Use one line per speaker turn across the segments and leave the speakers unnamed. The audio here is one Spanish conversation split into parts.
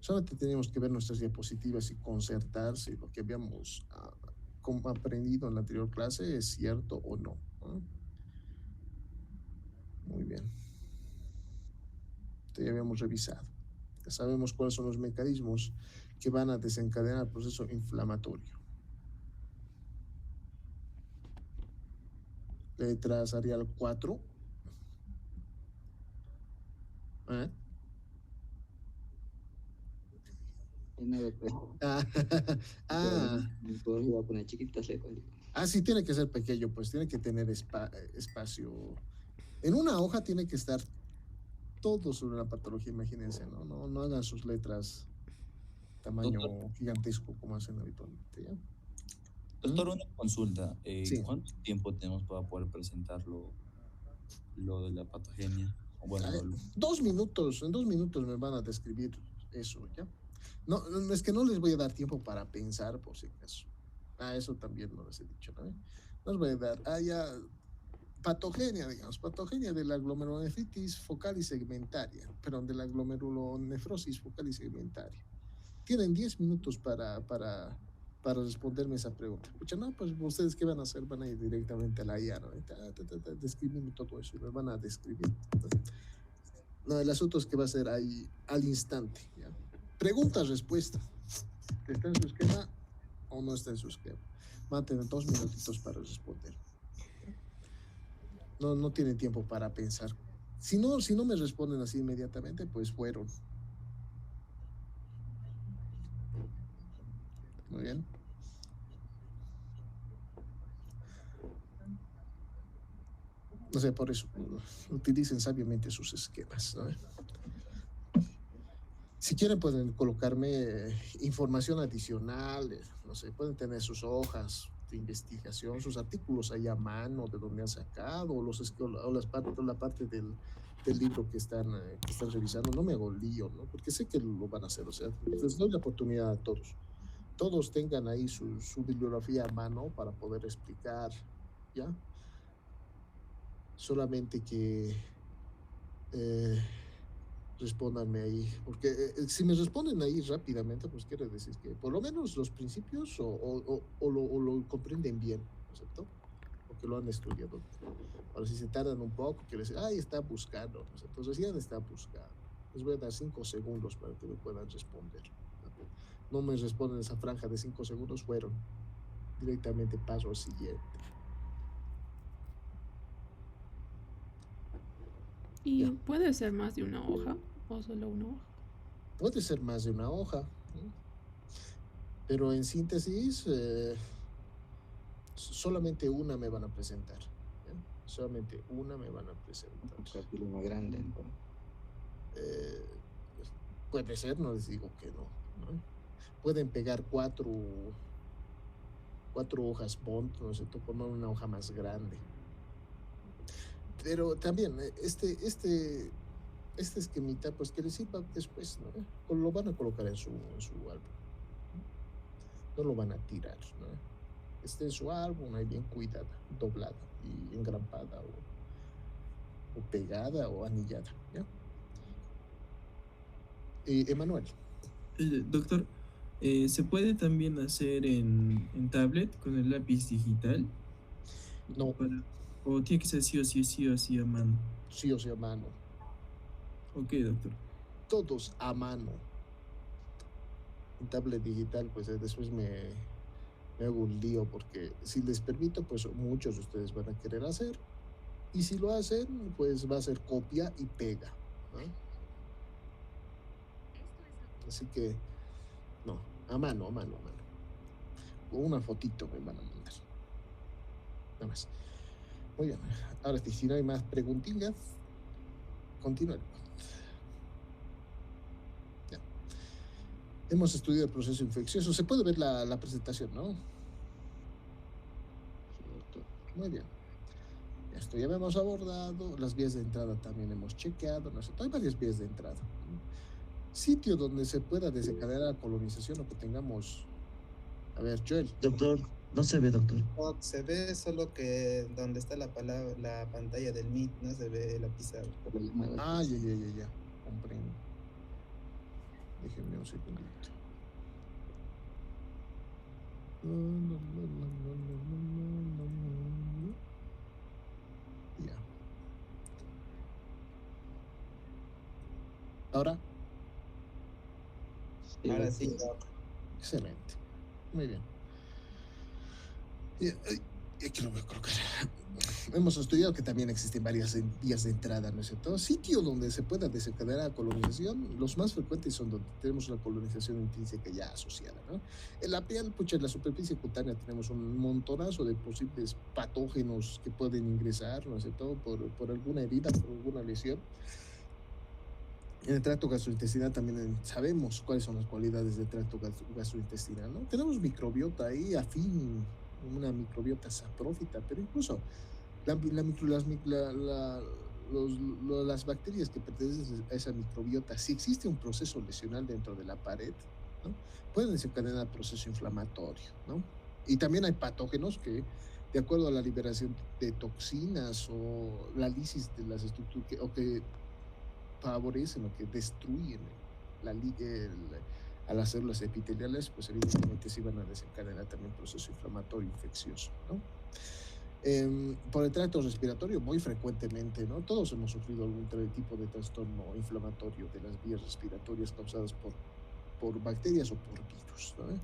Solamente tenemos que ver nuestras diapositivas y concertar si lo que habíamos aprendido en la anterior clase es cierto o no. Muy bien. Esto ya habíamos revisado. Ya sabemos cuáles son los mecanismos que van a desencadenar el proceso inflamatorio. Letras Arial 4.
No, doctor. Voy a poner chiquitas letras.
Sí, tiene que ser pequeño, pues tiene que tener espacio. En una hoja tiene que estar todo sobre la patología, imagínense, no hagan sus letras tamaño gigantesco como hacen habitualmente, ¿ya?
Doctor, una consulta.
Sí.
¿Cuánto tiempo tenemos para poder presentarlo lo de la patogenia? Bueno,
2 minutos, en 2 minutos me van a describir eso, ¿ya? No, es que no les voy a dar tiempo para pensar, por si acaso. Eso también no les he dicho, ¿no? No les voy a dar, ya, patogenia, digamos, patogenia de la glomerulonefritis focal y segmentaria, perdón, de la glomerulonefrosis focal y segmentaria. Tienen 10 minutos para responderme esa pregunta. Escucha, no, pues ustedes qué van a hacer, van a ir directamente a la IA, ¿no? Describirme todo eso y me van a describir. No, el asunto es que va a ser ahí al instante, ¿ya? Pregunta, respuesta. ¿Está en su esquema o no está en su esquema? Van a tener 2 minutitos para responder. No tienen tiempo para pensar. Si no me responden así inmediatamente, pues fueron. Muy bien. No sé, por eso utilicen sabiamente sus esquemas, ¿no? Si quieren pueden colocarme información adicional, no sé, pueden tener sus hojas de investigación, sus artículos ahí a mano de donde han sacado, o la parte del libro que están revisando. No me hago lío, ¿no? Porque sé que lo van a hacer, o sea, les doy la oportunidad a todos. Todos tengan ahí su bibliografía a mano para poder explicar, ¿ya? Solamente que respóndanme ahí, porque si me responden ahí rápidamente, pues quiere decir que por lo menos los principios o lo comprenden bien, ¿no es cierto? Porque lo han estudiado. Ahora, si se tardan un poco, quiere decir, está buscando, ¿no es cierto? Entonces ya está buscando. Les voy a dar 5 segundos para que me puedan responder. No me responden esa franja de 5 segundos, fueron. Directamente paso al siguiente.
¿Y puede ser más de una hoja o solo una hoja?
Puede ser más de una hoja, ¿no? Pero en síntesis, solamente una me van a presentar. ¿Ya? Solamente una me van a presentar.
Un capítulo más grande, entonces.
Puede ser, no les digo que no, ¿no? Pueden pegar 4 hojas Bond, ¿no es cierto? Formar una hoja más grande. Pero también, este esquemita, pues que les sirva después, ¿no? Lo van a colocar en su álbum. No lo van a tirar, ¿no? Esté en su álbum ahí bien cuidada, doblada y engrampada o pegada o anillada, ¿ya? Emanuel.
Doctor, ¿se puede también hacer en tablet con el lápiz digital?
No.
¿O tiene que ser sí o sí a mano?
Sí o sí a mano.
Ok, doctor.
Todos a mano. En tablet digital, pues después me hago un lío, porque si les permito, pues muchos de ustedes van a querer hacer. Y si lo hacen, pues va a ser copia y pega, ¿no? Así que, no, a mano. Con una fotito me van a mandar. Nada más. Muy bien. Ahora, si no hay más preguntillas, continúen. Ya. Hemos estudiado el proceso infeccioso. Se puede ver la presentación, ¿no? Muy bien. Esto ya hemos abordado. Las vías de entrada también hemos chequeado. ¿No? Hay varias vías de entrada. Sitio donde se pueda desencadenar la colonización o que tengamos. A ver, Joel.
Doctor, no se ve, doctor.
No, se ve solo que donde está la pantalla del Meet, no se ve la pizarra.
Ya. Comprendo. Déjenme un segundito. Ya. Ahora,
Sí,
Ahora
doctor.
sí, doc.
excelente. Muy bien. Y aquí lo voy a colocar. Hemos estudiado que también existen varias vías de entrada, ¿no es cierto? Sitios donde se pueda desencadenar la colonización, los más frecuentes son donde tenemos una colonización intrínseca ya asociada, ¿no? En la piel, pucha, en la superficie cutánea tenemos un montonazo de posibles patógenos que pueden ingresar, ¿no es cierto? Por alguna herida, por alguna lesión. En el tracto gastrointestinal también sabemos cuáles son las cualidades del tracto gastrointestinal, ¿no? Tenemos microbiota ahí afín, una microbiota saprófita, pero incluso las bacterias que pertenecen a esa microbiota, si existe un proceso lesional dentro de la pared, ¿no? Pueden desencadenar proceso inflamatorio, ¿no? Y también hay patógenos que, de acuerdo a la liberación de toxinas o la lisis de las estructuras, o que favorecen o que destruyen a las células epiteliales, pues evidentemente sí van a desencadenar también proceso inflamatorio infeccioso, ¿no? Por el tracto respiratorio, muy frecuentemente, ¿no? Todos hemos sufrido algún tipo de trastorno inflamatorio de las vías respiratorias causadas por bacterias o por virus, ¿no?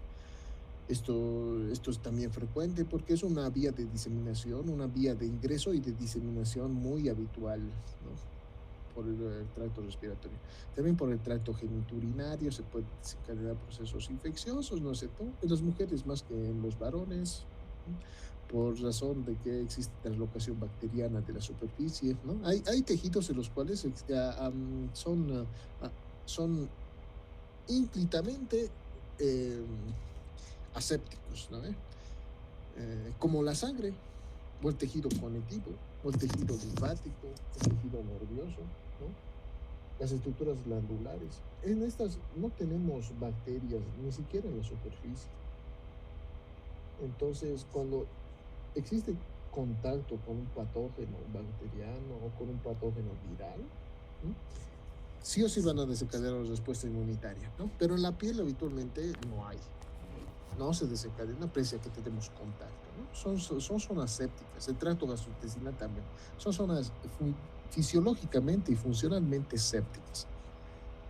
Esto es también frecuente porque es una vía de diseminación, una vía de ingreso y de diseminación muy habitual, ¿no? Por el tracto respiratorio. También por el tracto genitourinario se pueden desencadenar procesos infecciosos, ¿no es cierto? En las mujeres más que en los varones, ¿no? Por razón de que existe translocación bacteriana de la superficie, ¿no? Hay tejidos en los cuales son ínclitamente asépticos, ¿no? Como la sangre, o el tejido conectivo, o el tejido linfático, el tejido nervioso, ¿no? Las estructuras glandulares. En estas no tenemos bacterias, ni siquiera en la superficie. Entonces, cuando existe contacto con un patógeno bacteriano o con un patógeno viral, ¿no? Sí o sí van a desencadenar una respuesta inmunitaria, ¿no? Pero en la piel habitualmente no se desencadena pese a que tenemos contacto, ¿no? Son zonas sépticas, el tracto gastrointestinal también, son zonas fisiológicamente y funcionalmente sépticas.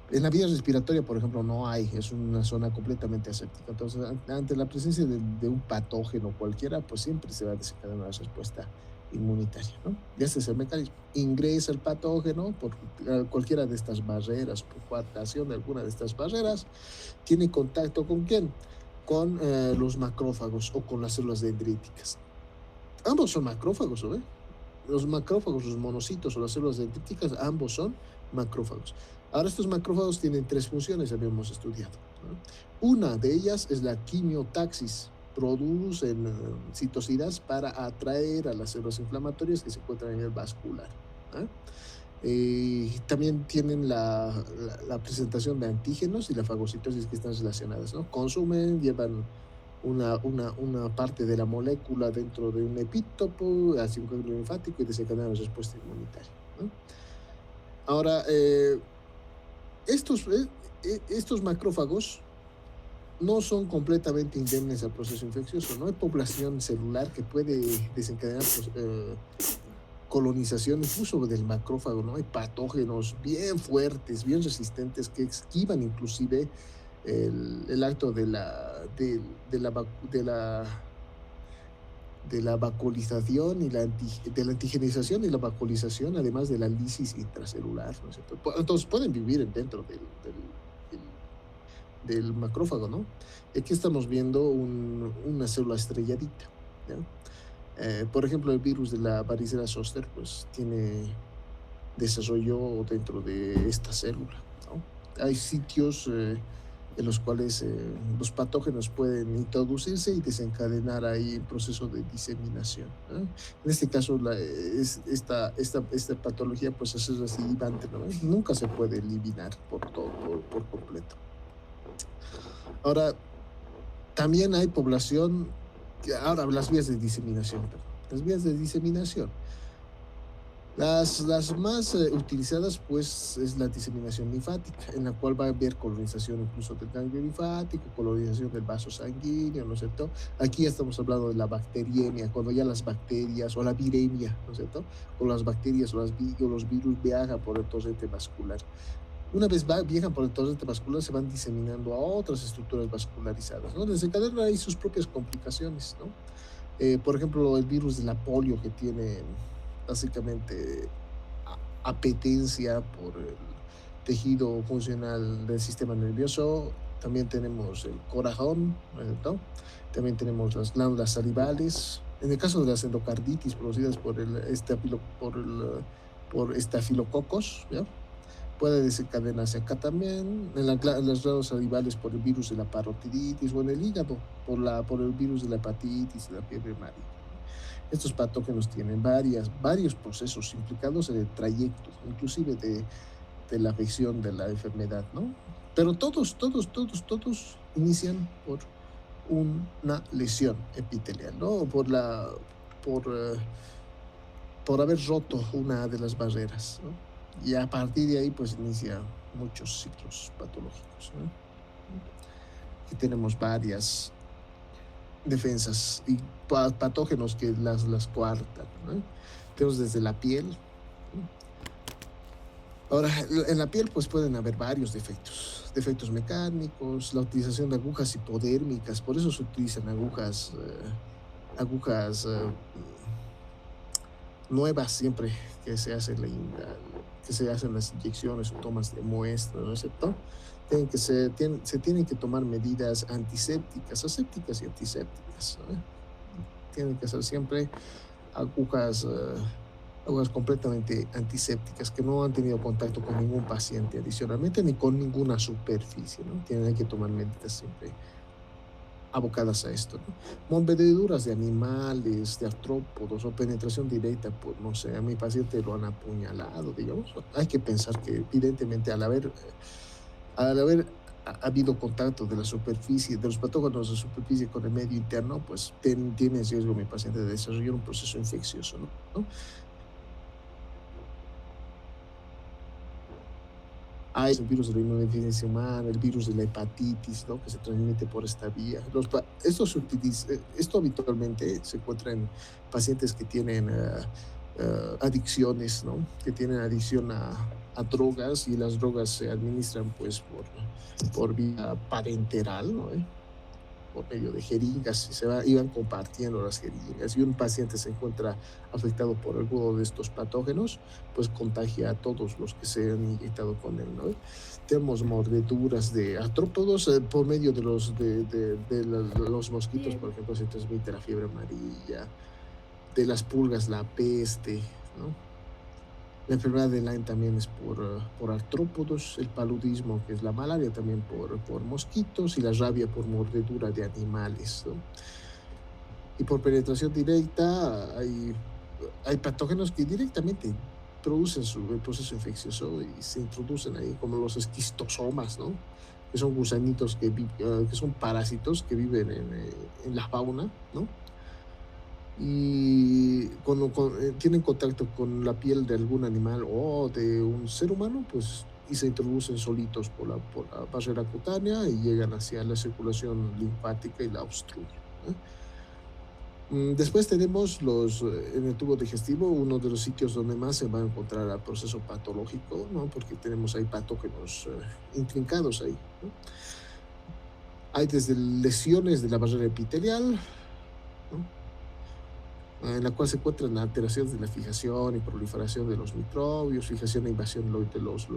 En la vía respiratoria, por ejemplo, no hay, es una zona completamente aséptica. Entonces, ante la presencia de un patógeno cualquiera, pues siempre se va a desencadenar una respuesta inmunitaria, ¿no? Y ese es el mecanismo. Ingresa el patógeno por cualquiera de estas barreras, por coartación de alguna de estas barreras, tiene contacto ¿con quién? Con los macrófagos o con las células dendríticas. Ambos son macrófagos, ¿no? Los macrófagos, los monocitos o las células dendríticas, ambos son macrófagos. Ahora, estos macrófagos tienen tres funciones, habíamos estudiado, ¿no? Una de ellas es la quimiotaxis. Producen citocidas para atraer a las células inflamatorias que se encuentran a nivel vascular, ¿no? También tienen la presentación de antígenos y la fagocitosis que están relacionadas, ¿no? Consumen, llevan una parte de la molécula dentro de un epítopo hacia un ganglio linfático y desencadenan la respuesta inmunitaria, ¿no? Ahora, estos macrófagos no son completamente indemnes al proceso infeccioso, no hay población celular que puede desencadenar colonización incluso del macrófago, ¿no? Hay patógenos bien fuertes, bien resistentes que esquivan inclusive el acto de la vacuolización y de la antigenización y la vacuolización, además de la lisis intracelular, ¿no es cierto? Entonces pueden vivir dentro del macrófago, ¿no? Aquí estamos viendo una célula estrelladita, ¿no? Por ejemplo, el virus de la varicela zoster, pues desarrolló dentro de esta célula, ¿no? Hay sitios en los cuales los patógenos pueden introducirse y desencadenar ahí el proceso de diseminación, ¿no? En este caso, esta patología pues es recidivante, ¿no? Nunca se puede eliminar por completo. Ahora, también hay población, ahora las vías de diseminación, perdón. Las vías de diseminación. Las más utilizadas, pues, es la diseminación linfática, en la cual va a haber colonización incluso del ganglio linfático, colonización del vaso sanguíneo, ¿no es cierto? Aquí ya estamos hablando de la bacteriemia, cuando ya las bacterias, o la viremia, ¿no es cierto? Con las bacterias o los virus viajan por el torrente vascular. Una vez viajan por el torrente vascular, se van diseminando a otras estructuras vascularizadas, ¿no? Desencadenan ahí sus propias complicaciones, ¿no? Por ejemplo, el virus de la polio, que tiene básicamente apetencia por el tejido funcional del sistema nervioso. También tenemos el corazón, ¿no? También tenemos las glándulas salivales. En el caso de las endocarditis producidas por estafilococos, ¿ya? Puede desencadenarse acá también, en las glándulas salivales por el virus de la parotiditis, o en el hígado por el virus de la hepatitis y la fiebre amarilla. Estos patógenos tienen varios procesos implicados en el trayecto, inclusive de la afección de la enfermedad, ¿no? Pero todos inician por una lesión epitelial, ¿no? Por haber roto una de las barreras, ¿no? Y a partir de ahí, pues, inicia muchos ciclos patológicos, ¿no? Aquí tenemos varias defensas y patógenos que las coartan, ¿no? Tenemos desde la piel. Ahora, en la piel pues pueden haber varios defectos mecánicos, la utilización de agujas hipodérmicas, por eso se utilizan agujas nuevas siempre que se hacen las inyecciones o tomas de muestra, ¿no es cierto? Se tienen que tomar medidas antisépticas, asépticas y antisépticas, ¿no? Tienen que ser siempre agujas completamente antisépticas, que no han tenido contacto con ningún paciente adicionalmente, ni con ninguna superficie, ¿no? Tienen que tomar medidas siempre abocadas a esto, ¿no? Mordeduras de animales, de artrópodos o penetración directa, pues no sé, a mi paciente lo han apuñalado, digamos. Hay que pensar que evidentemente al haber habido contacto de la superficie, de los patógenos de superficie con el medio interno, pues tiene riesgo mi paciente de desarrollar un proceso infeccioso, ¿no? Hay el virus de la inmunodeficiencia humana, el virus de la hepatitis, ¿no? Que se transmite por esta vía. Esto habitualmente se encuentra en pacientes que tienen adicciones, ¿no? Que tienen adicción a drogas, y las drogas se administran pues por vía parenteral, ¿no? Por medio de jeringas, y iban compartiendo las jeringas, y un paciente se encuentra afectado por alguno de estos patógenos, pues contagia a todos los que se han inyectado con él, ¿no? Tenemos mordeduras de artrópodos por medio de los mosquitos, por ejemplo, se transmite la fiebre amarilla, de las pulgas la peste, ¿no? La enfermedad de Lyme también es por artrópodos, el paludismo, que es la malaria, también por mosquitos, y la rabia por mordedura de animales, ¿no? Y por penetración directa hay patógenos que directamente producen el proceso infeccioso y se introducen ahí, como los esquistosomas, ¿no? Que son gusanitos que son parásitos que viven en la fauna, ¿no? Y cuando tienen contacto con la piel de algún animal o de un ser humano, pues, y se introducen solitos por la barrera cutánea y llegan hacia la circulación linfática y la obstruyen, ¿no? Después tenemos en el tubo digestivo, uno de los sitios donde más se va a encontrar el proceso patológico, ¿no? Porque tenemos ahí patógenos intrincados ahí, ¿no? Hay desde lesiones de la barrera epitelial, ¿no? En la cual se encuentran alteraciones de la fijación y proliferación de los microbios, fijación e invasión de los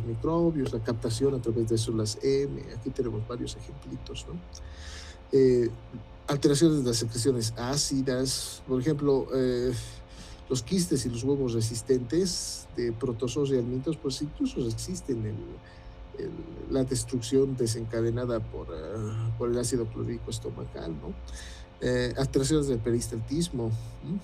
microbios, la captación a través de células M. Aquí tenemos varios ejemplitos, ¿no? Alteraciones de las secreciones ácidas, por ejemplo, los quistes y los huevos resistentes de protozoos y helmintos, pues incluso resisten la destrucción desencadenada por el ácido clorhídrico estomacal, ¿no? Alteraciones del peristaltismo, ¿no?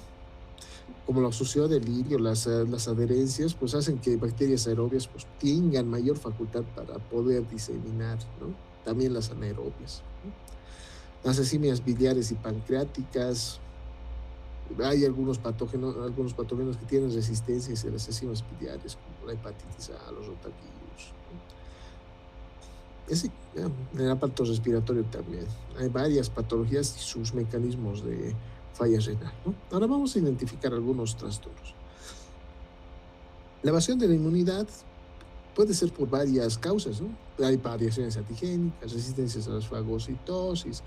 Como la suciedad del lirio, las adherencias, pues hacen que bacterias aerobias pues tengan mayor facultad para poder diseminar, ¿no? También las anaerobias, ¿no? Las asimias biliares y pancreáticas, Hay algunos patógenos que tienen resistencias a las enzimas biliares, como la hepatitis A, los rotavirus. Sí, en el aparato respiratorio también. Hay varias patologías y sus mecanismos de falla renal, ¿no? Ahora vamos a identificar algunos trastornos. La evasión de la inmunidad puede ser por varias causas, ¿no? Hay variaciones antigénicas, resistencias a las fagocitosis,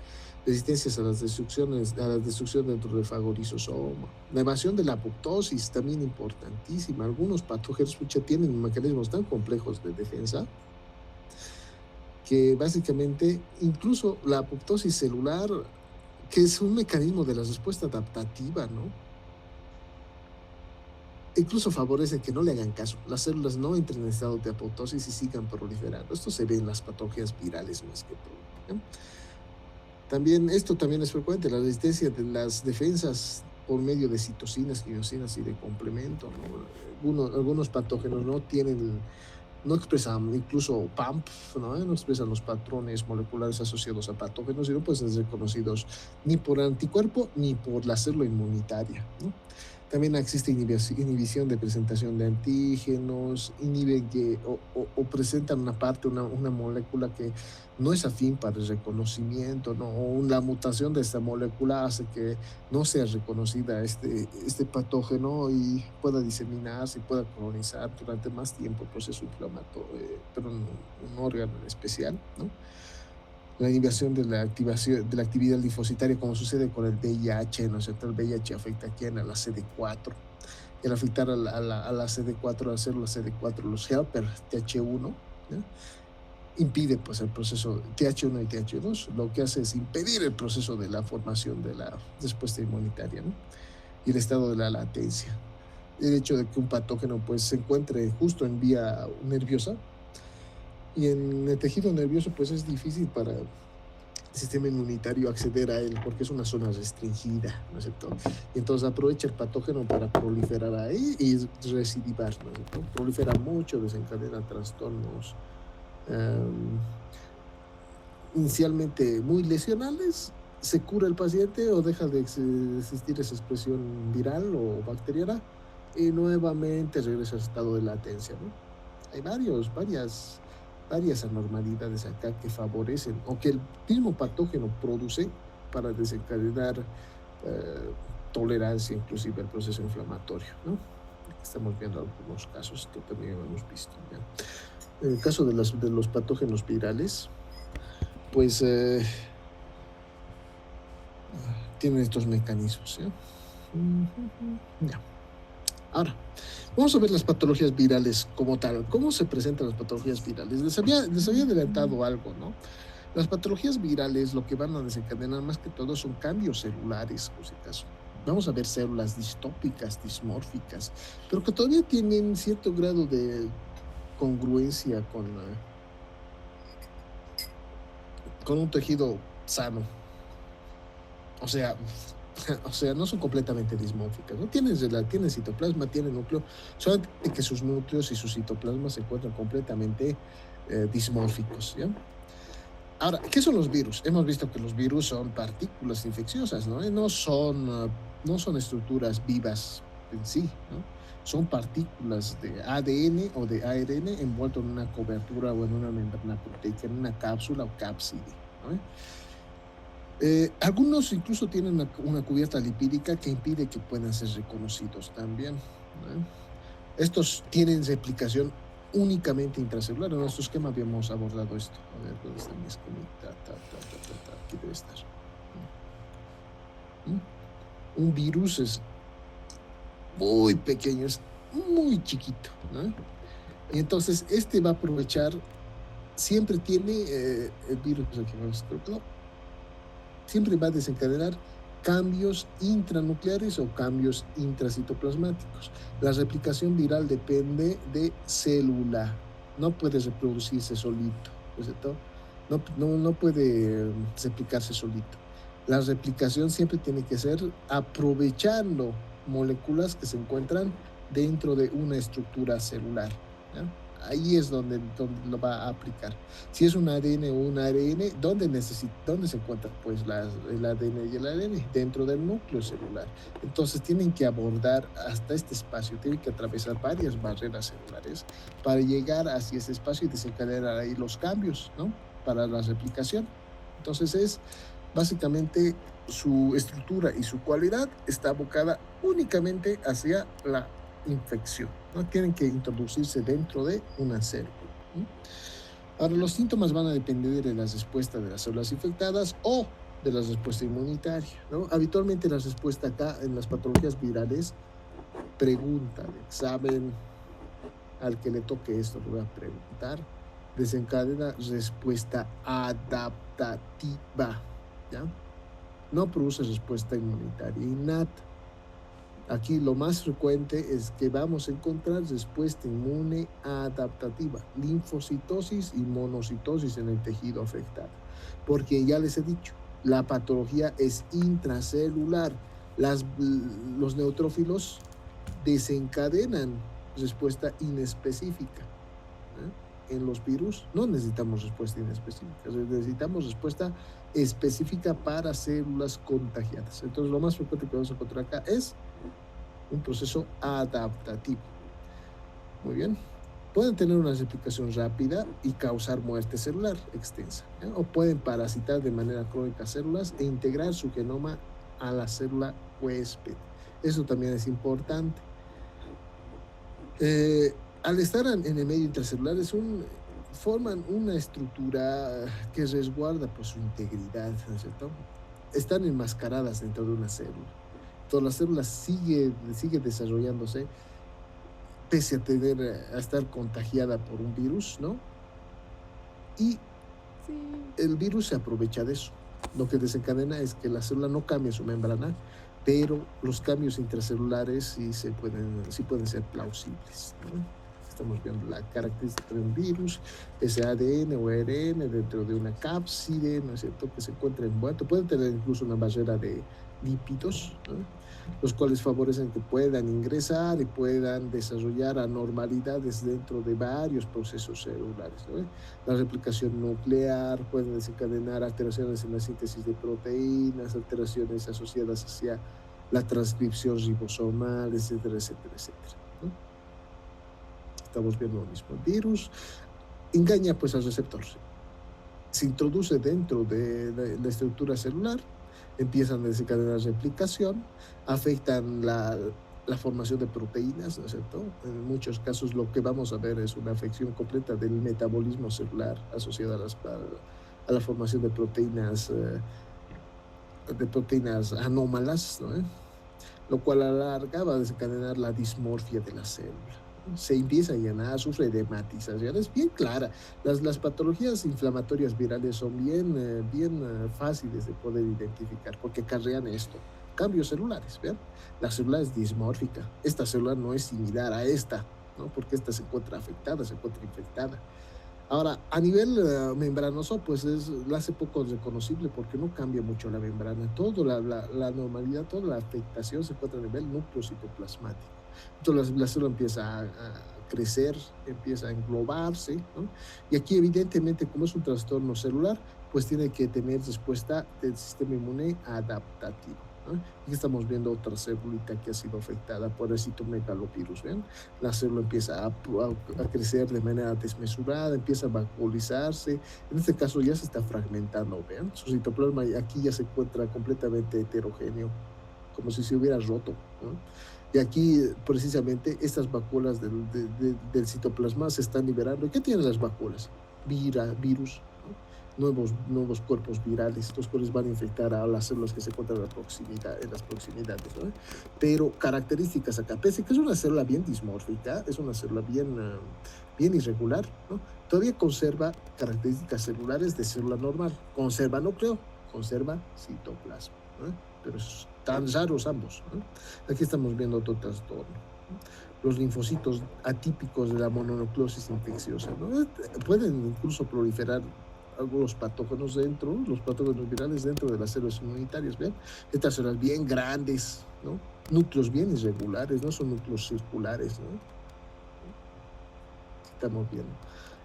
resistencias a la destrucción dentro del fagorizosoma. La evasión de la apoptosis, también importantísima. Algunos patógenos tienen mecanismos tan complejos de defensa que básicamente, incluso la apoptosis celular, que es un mecanismo de la respuesta adaptativa, ¿no? Incluso favorece que no le hagan caso, las células no entren en estado de apoptosis y sigan proliferando. Esto se ve en las patologías virales más que todo, ¿no? Esto también es frecuente, la resistencia de las defensas por medio de citocinas, quimiosinas y de complemento, ¿no? Algunos patógenos no expresan incluso PAMP, no expresan los patrones moleculares asociados a patógenos y no pueden ser reconocidos ni por el anticuerpo ni por la célula inmunitaria, ¿no? También existe inhibición de presentación de antígenos, inhiben o presentan una molécula que no es afín para el reconocimiento, ¿no? O la mutación de esta molécula hace que no sea reconocida este patógeno y pueda diseminarse y pueda colonizar durante más tiempo el proceso inflamatorio, pero en un órgano en especial, ¿no? La inhibición de la actividad linfocitaria, como sucede con el VIH, ¿no es cierto? El VIH afecta aquí a la CD4. Y al afectar a la CD4, a la célula CD4, los helper TH1, ¿no? Impide pues el proceso TH1 y TH2, lo que hace es impedir el proceso de la formación de la respuesta inmunitaria, ¿no? Y el estado de la latencia. El hecho de que un patógeno pues se encuentre justo en vía nerviosa, y en el tejido nervioso pues es difícil para el sistema inmunitario acceder a él porque es una zona restringida, ¿no es cierto? Y entonces aprovecha el patógeno para proliferar ahí y recidivar, ¿no es cierto? Prolifera mucho, desencadena trastornos inicialmente muy lesionales, se cura el paciente o deja de existir esa expresión viral o bacteriana y nuevamente regresa al estado de latencia, ¿no? Hay varias anormalidades acá que favorecen o que el mismo patógeno produce para desencadenar tolerancia inclusive al proceso inflamatorio, ¿no? Estamos viendo algunos casos que también hemos visto, ¿ya? En el caso de los patógenos virales, pues tienen estos mecanismos, ¿ya? Ya. Ahora, vamos a ver las patologías virales como tal. ¿Cómo se presentan las patologías virales? Les había adelantado algo, ¿no? Las patologías virales lo que van a desencadenar más que todo son cambios celulares, por si acaso. Vamos a ver células distópicas, dismórficas, pero que todavía tienen cierto grado de congruencia con un tejido sano. O sea, no son completamente dismórficas, ¿no? Tienen citoplasma, tienen núcleo, solamente que sus núcleos y sus citoplasmas se encuentran completamente dismórficos, ¿ya? Ahora, ¿qué son los virus? Hemos visto que los virus son partículas infecciosas, ¿no? No son estructuras vivas en sí, ¿no? Son partículas de ADN o de ARN envuelto en una cobertura o en una membrana proteica, en una cápsula o cápside, ¿no? Algunos incluso tienen una cubierta lipídica que impide que puedan ser reconocidos también, ¿no? Estos tienen replicación únicamente intracelular. En nuestro esquema habíamos abordado esto. A ver, ¿dónde está mi esquemita? Aquí debe estar. Un virus es muy pequeño, es muy chiquito, ¿no? Y entonces este va a aprovechar, siempre tiene el virus, aquí siempre va a desencadenar cambios intranucleares o cambios intracitoplasmáticos. La replicación viral depende de célula, no puede reproducirse solito, ¿cierto? No puede replicarse solito. La replicación siempre tiene que ser aprovechando moléculas que se encuentran dentro de una estructura celular, ¿ya? ahí es donde lo va a aplicar. Si es un ADN o un ARN, ¿dónde se encuentra? Pues el ADN y el ARN dentro del núcleo celular. Entonces tienen que abordar hasta este espacio, tienen que atravesar varias barreras celulares para llegar hacia ese espacio y desencadenar ahí los cambios, ¿no? Para la replicación. Entonces es básicamente su estructura y su cualidad está abocada únicamente hacia la infección, ¿no? Tienen que introducirse dentro de una célula, ¿no? Ahora, los síntomas van a depender de las respuestas de las células infectadas o de la respuesta inmunitaria, ¿no? Habitualmente la respuesta acá en las patologías virales pregunta de examen, al que le toque esto le voy a preguntar, desencadena respuesta adaptativa, ¿ya? No produce respuesta inmunitaria innata. Aquí lo más frecuente es que vamos a encontrar respuesta inmune adaptativa, linfocitosis y monocitosis en el tejido afectado. Porque ya les he dicho, la patología es intracelular. Los neutrófilos desencadenan respuesta inespecífica, ¿eh? En los virus no necesitamos respuesta inespecífica, necesitamos respuesta específica para células contagiadas. Entonces lo más frecuente que vamos a encontrar acá es un proceso adaptativo. Muy bien. Pueden tener una replicación rápida y causar muerte celular extensa, ¿eh? O pueden parasitar de manera crónica células e integrar su genoma a la célula huésped. Eso también es importante. Al estar en el medio intracelular forman una estructura que resguarda pues, su integridad, ¿no es cierto? Están enmascaradas dentro de una célula. Toda la célula sigue desarrollándose pese a estar contagiada por un virus, ¿no? Y el virus se aprovecha de eso. Lo que desencadena es que la célula no cambie su membrana, pero los cambios intracelulares sí pueden ser plausibles, ¿no? Estamos viendo la característica de un virus, ese ADN o ARN dentro de una cápside, ¿no es cierto?, que se encuentra envuelto. Puede tener incluso una barrera de lípidos, ¿no?, los cuales favorecen que puedan ingresar y puedan desarrollar anormalidades dentro de varios procesos celulares, ¿no? La replicación nuclear puede desencadenar alteraciones en la síntesis de proteínas, alteraciones asociadas hacia la transcripción ribosomal, etcétera, etcétera, etcétera, ¿no? Estamos viendo lo mismo. El virus engaña pues al receptor, se introduce dentro de la estructura celular, empiezan a desencadenar replicación, afectan la formación de proteínas, ¿no es cierto? En muchos casos lo que vamos a ver es una afección completa del metabolismo celular asociada a la formación de proteínas anómalas, ¿no? Lo cual a la larga va a desencadenar la dismorfia de la célula. Se empieza a llenar, sufre de hematización, es bien clara. Las patologías inflamatorias virales son bien fáciles de poder identificar porque acarrean esto, cambios celulares, ¿vean? La célula es dismórfica, esta célula no es similar a esta, ¿no? Porque esta se encuentra afectada, se encuentra infectada. Ahora, a nivel membranoso, pues la hace poco reconocible porque no cambia mucho la membrana. Toda la normalidad, toda la afectación se encuentra a nivel núcleo citoplasmático. Entonces la célula empieza a crecer, empieza a englobarse, ¿no? Y aquí evidentemente como es un trastorno celular, pues tiene que tener respuesta del sistema inmune adaptativo, ¿no? Aquí estamos viendo otra célula que ha sido afectada por el citomegalovirus, ¿ven? La célula empieza a crecer de manera desmesurada, empieza a vacuolizarse, en este caso ya se está fragmentando, ¿ven? Su citoplasma aquí ya se encuentra completamente heterogéneo, como si se hubiera roto, ¿no? Y aquí, precisamente, estas vacuolas del citoplasma se están liberando. ¿Y qué tienen las vacuolas? Virus, ¿no? Nuevos cuerpos virales, los cuales van a infectar a las células que se encuentran en las proximidades, ¿no? Pero características acá, pese que es una célula bien dismórfica, es una célula bien irregular, ¿no? Todavía conserva características celulares de célula normal. Conserva núcleo, conserva citoplasma, ¿no? Pero tan raros ambos, ¿no? Aquí estamos viendo otro trastorno, ¿no? Los linfocitos atípicos de la mononucleosis infecciosa, ¿no? Pueden incluso proliferar algunos patógenos los patógenos virales dentro de las células inmunitarias, ¿ven? Estas células bien grandes, ¿no? Núcleos bien irregulares, no son núcleos circulares, ¿no? estamos viendo.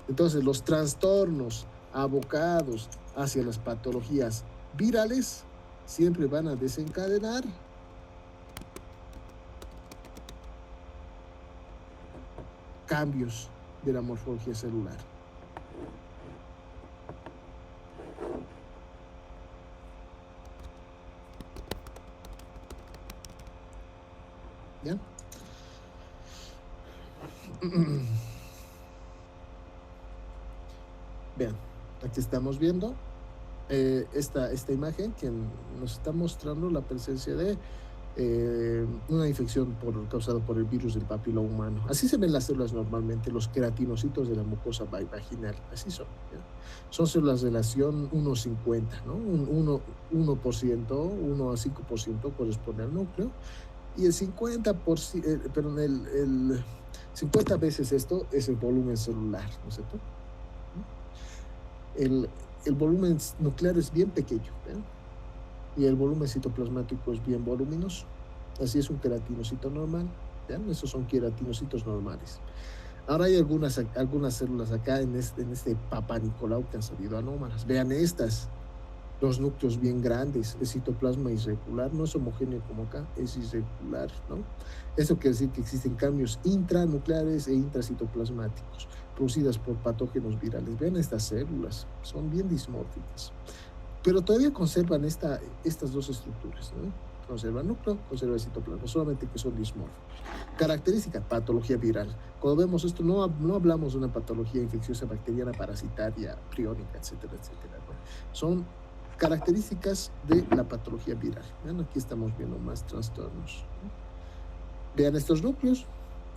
Entonces, los trastornos abocados hacia las patologías virales siempre van a desencadenar cambios de la morfología celular. ¿Ya? Vean, aquí estamos viendo esta imagen que nos está mostrando la presencia de una infección causada por el virus del papiloma humano. Así se ven las células normalmente, los queratinocitos de la mucosa vaginal. Así son. ¿Ya? Son células de relación 1-50, ¿no? 1 a 5% corresponde al núcleo. Y el 50%, perdón, el 50 veces esto es el volumen celular, ¿no es cierto? El volumen nuclear es bien pequeño, ¿eh? Y el volumen citoplasmático es bien voluminoso. Así es un queratinocito normal. ¿Vean? Esos son queratinocitos normales. Ahora hay algunas células acá en este Papa Nicolau que han salido anómalas. Vean estas, los núcleos bien grandes, el citoplasma irregular, no es homogéneo como acá, es irregular, ¿no? Eso quiere decir que existen cambios intranucleares e intracitoplasmáticos producidas por patógenos virales. Vean estas células, son bien dismórficas, pero todavía conservan estas dos estructuras, ¿no? Conservan núcleo, conservan citoplasma, solamente que son dismórficos. Característica, patología viral. Cuando vemos esto, no hablamos de una patología infecciosa, bacteriana, parasitaria, priónica, etcétera, etcétera, ¿no? Son características de la patología viral. ¿Vean? Aquí estamos viendo más trastornos, ¿no? Vean estos núcleos,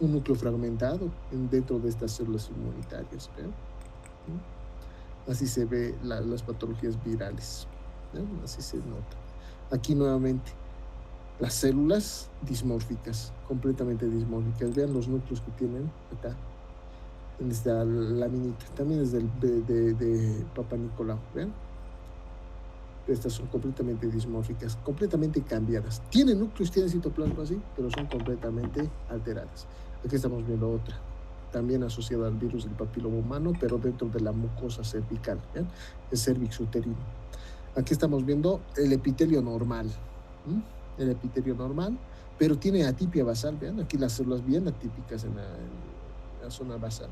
un núcleo fragmentado dentro de estas células inmunitarias. ¿Vean? Así se ve las patologías virales. ¿Vean? Así se nota. Aquí nuevamente, las células dismórficas, completamente dismórficas. Vean los núcleos que tienen acá, en esta laminita. También es de Papa Nicolau. ¿Vean? Estas son completamente dismórficas, completamente cambiadas. Tienen núcleos, tienen citoplasma, sí, pero son completamente alteradas. Aquí estamos viendo otra, también asociada al virus del papiloma humano, pero dentro de la mucosa cervical, ¿bien? El cervix uterino. Aquí estamos viendo el epitelio normal, ¿sí? El epitelio normal, pero tiene atipia basal, vean, aquí las células bien atípicas en la zona basal.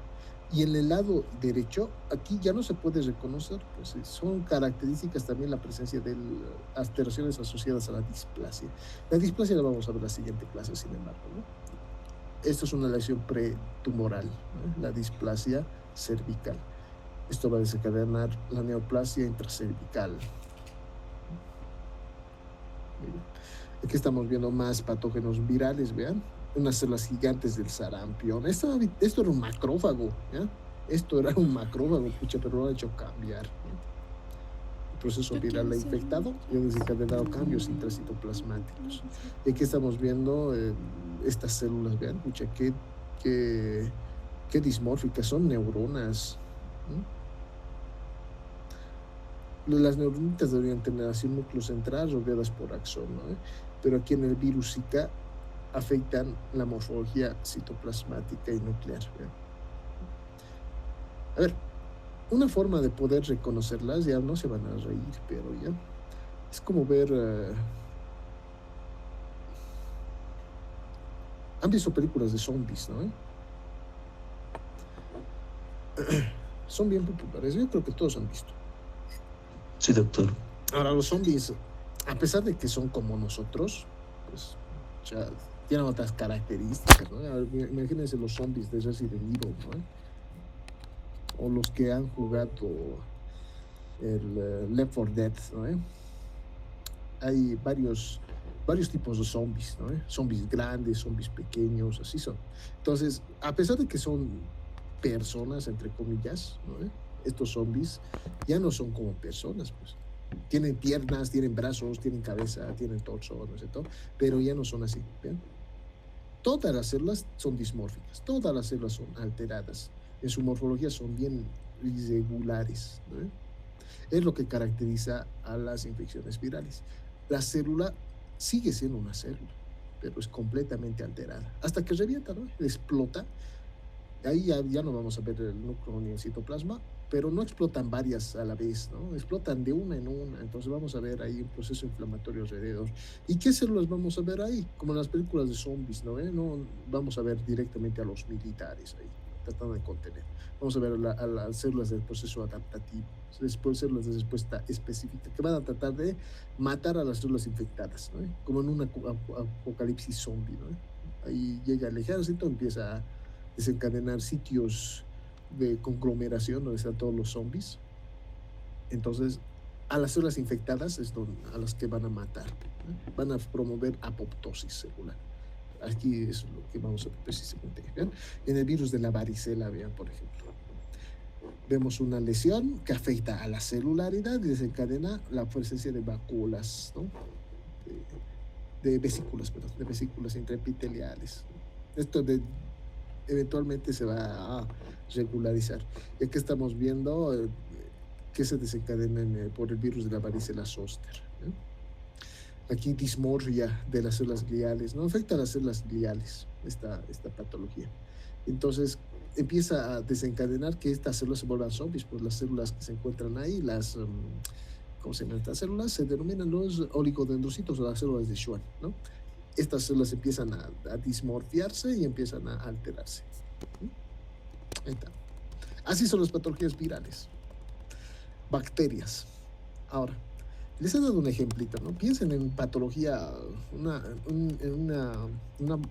Y en el lado derecho, aquí ya no se puede reconocer, pues son características también la presencia de alteraciones asociadas a la displasia. La displasia la vamos a ver en la siguiente clase, sin embargo, ¿no? Esto es una lesión pretumoral, ¿no? La displasia cervical. Esto va a desencadenar la neoplasia intracervical. Aquí estamos viendo más patógenos virales, vean. Unas células gigantes del sarampión. Esto era un macrófago, ¿ya? Esto era un macrófago, pucha, pero lo ha hecho cambiar, ¿no? El proceso viral ha infectado y ha desencadenado cambios intracitoplasmáticos. Y aquí estamos viendo estas células, vean, pucha, qué dismórficas, son neuronas, ¿no? Las neuronitas deberían tener así un núcleo central rodeadas por axón, ¿no? Pero aquí en el virus Zika afectan la morfología citoplasmática y nuclear. ¿Vean? A ver, una forma de poder reconocerlas, ya no se van a reír, pero ya es como ver... han visto películas de zombies, ¿no? Son bien populares, yo creo que todos han visto.
Sí, doctor.
Ahora, los zombies, a pesar de que son como nosotros, pues ya tienen otras características, ¿no? Imagínense los zombies de Resident Evil, ¿no? O los que han jugado el Left 4 Dead, ¿no? Hay varios tipos de zombies, ¿no? Zombies grandes, zombies pequeños, así son. Entonces, a pesar de que son personas, entre comillas, ¿no? Estos zombies ya no son como personas, pues. Tienen piernas, tienen brazos, tienen cabeza, tienen torso, ¿no es cierto? Pero ya no son así, ¿ven? Todas las células son dismórficas, todas las células son alteradas. En su morfología son bien irregulares, ¿no? Es lo que caracteriza a las infecciones virales. La célula sigue siendo una célula, pero es completamente alterada. Hasta que revienta, ¿no? Explota Ahí ya no vamos a ver el núcleo ni el citoplasma, pero no explotan varias a la vez, ¿no? Explotan de una en una, entonces vamos a ver ahí un proceso inflamatorio alrededor. ¿Y qué células vamos a ver ahí? Como en las películas de zombies, ¿no? No vamos a ver directamente a los militares ahí, tratando de contener. Vamos a ver a las células del proceso adaptativo, después células de respuesta específica, que van a tratar de matar a las células infectadas, ¿no? Como en un apocalipsis zombie, ¿no? Ahí llega el ejército, empieza a desencadenar sitios de conglomeración donde están todos los zombies. Entonces, a las células infectadas es a las que van a matar, ¿no? Van a promover apoptosis celular. Aquí es lo que vamos a ver precisamente. ¿Vean? En el virus de la varicela, vean, por ejemplo. Vemos una lesión que afecta a la celularidad y desencadena la presencia de vacuolas, ¿no? de vesículas intraepiteliales. Esto eventualmente se va a regularizar. Y aquí estamos viendo que se desencadena por el virus de la varicela zoster, ¿no? Aquí dismorfia de las células gliales, no afecta a las células gliales esta patología. Entonces empieza a desencadenar que estas células se vuelvan zombies, pues las células que se encuentran ahí, ¿cómo se llaman estas células? Se denominan los oligodendrocitos o las células de Schwann, ¿no? Estas células empiezan a dismorfiarse y empiezan a alterarse. Ahí está. Así son las patologías virales. Bacterias. Ahora, les he dado un ejemplito, ¿no? Piensen en patología, una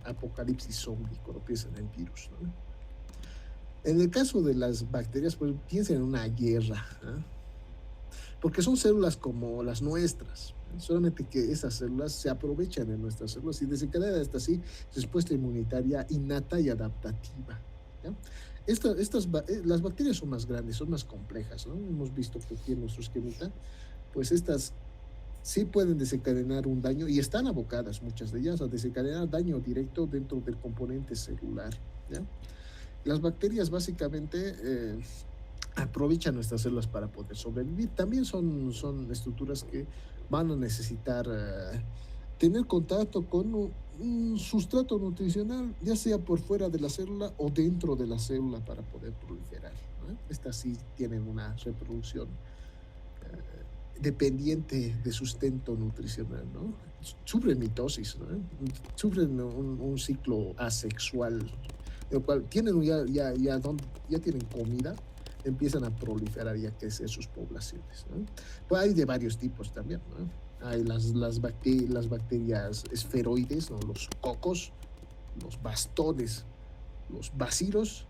apocalipsis zombie, cuando piensan en virus, ¿no? En el caso de las bacterias, pues piensen en una guerra, ¿eh? Porque son células como las nuestras, ¿eh? Solamente que esas células se aprovechan de nuestras células y desencadenan esta así respuesta inmunitaria innata y adaptativa, ¿ya? Las bacterias son más grandes, son más complejas, ¿no? Hemos visto que aquí en nuestro esquemita, pues estas sí pueden desencadenar un daño y están abocadas muchas de ellas a desencadenar daño directo dentro del componente celular, ¿ya? Las bacterias básicamente aprovechan nuestras células para poder sobrevivir. También son estructuras que van a necesitar tener contacto con un sustrato nutricional, ya sea por fuera de la célula o dentro de la célula para poder proliferar, ¿no? Estas sí tienen una reproducción dependiente de sustento nutricional, ¿no? Sufren mitosis, ¿no? Sufren un ciclo asexual, lo cual tienen ya tienen comida, empiezan a proliferar y a crecer sus poblaciones, ¿no? Pues hay de varios tipos también, ¿no? Hay las bacterias esferoides, ¿no? Los cocos, los bastones, los bacilos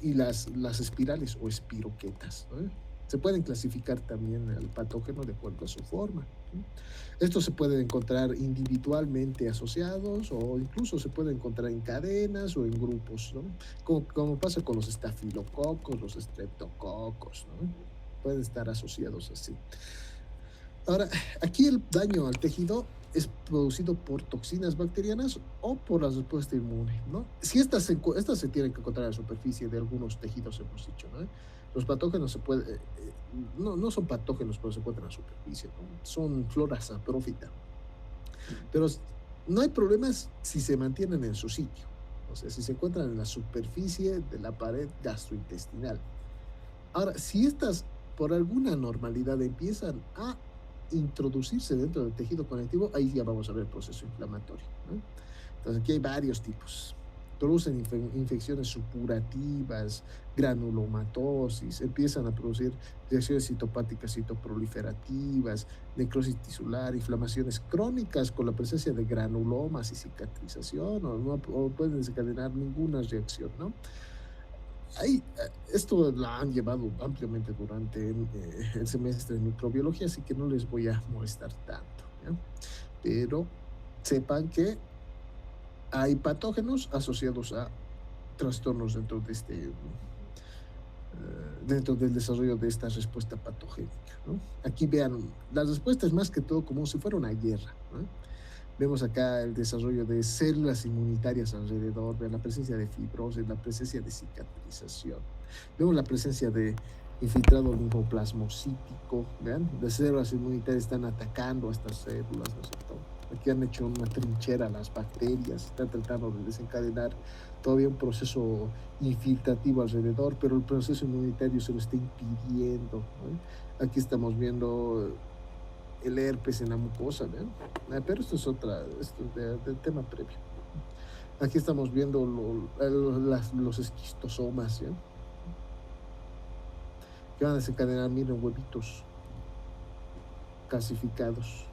y las espirales o espiroquetas, ¿no? Se pueden clasificar también el patógeno de acuerdo a su forma, ¿no? Estos se pueden encontrar individualmente asociados o incluso se pueden encontrar en cadenas o en grupos, ¿no? Como pasa con los estafilococos, los estreptococos, ¿no? Pueden estar asociados así. Ahora, aquí el daño al tejido es producido por toxinas bacterianas o por la respuesta inmune, ¿no? Si estas se tienen que encontrar en la superficie de algunos tejidos, hemos dicho, ¿no? Los patógenos no son patógenos, pero se encuentran en la superficie, ¿no? Son flora saprófita. Pero no hay problemas si se mantienen en su sitio, o sea, si se encuentran en la superficie de la pared gastrointestinal. Ahora, si estas por alguna normalidad empiezan a introducirse dentro del tejido conectivo, ahí ya vamos a ver el proceso inflamatorio, ¿no? Entonces aquí hay varios tipos. Producen infecciones supurativas, granulomatosis, empiezan a producir reacciones citopáticas citoproliferativas, necrosis tisular, inflamaciones crónicas con la presencia de granulomas y cicatrización, o pueden desencadenar ninguna reacción, ¿no? Esto la han llevado ampliamente durante el semestre de microbiología, así que no les voy a molestar tanto, ¿ya? Pero sepan que hay patógenos asociados a trastornos dentro del desarrollo de esta respuesta patogénica, ¿no? Aquí vean, la respuesta es más que todo como si fuera una guerra, ¿no? Vemos acá el desarrollo de células inmunitarias alrededor, vean la presencia de fibrosis, la presencia de cicatrización, vemos la presencia de infiltrado linfoplasmocítico, vean, las células inmunitarias están atacando a estas células, ¿no es cierto? Aquí han hecho una trinchera a las bacterias, están tratando de desencadenar todavía un proceso infiltrativo alrededor, pero el proceso inmunitario se lo está impidiendo, ¿no? Aquí estamos viendo el herpes en la mucosa, ¿ven? Pero esto es del tema previo. Aquí estamos viendo los esquistosomas, ¿ya? Que van a desencadenar, miren, huevitos calcificados.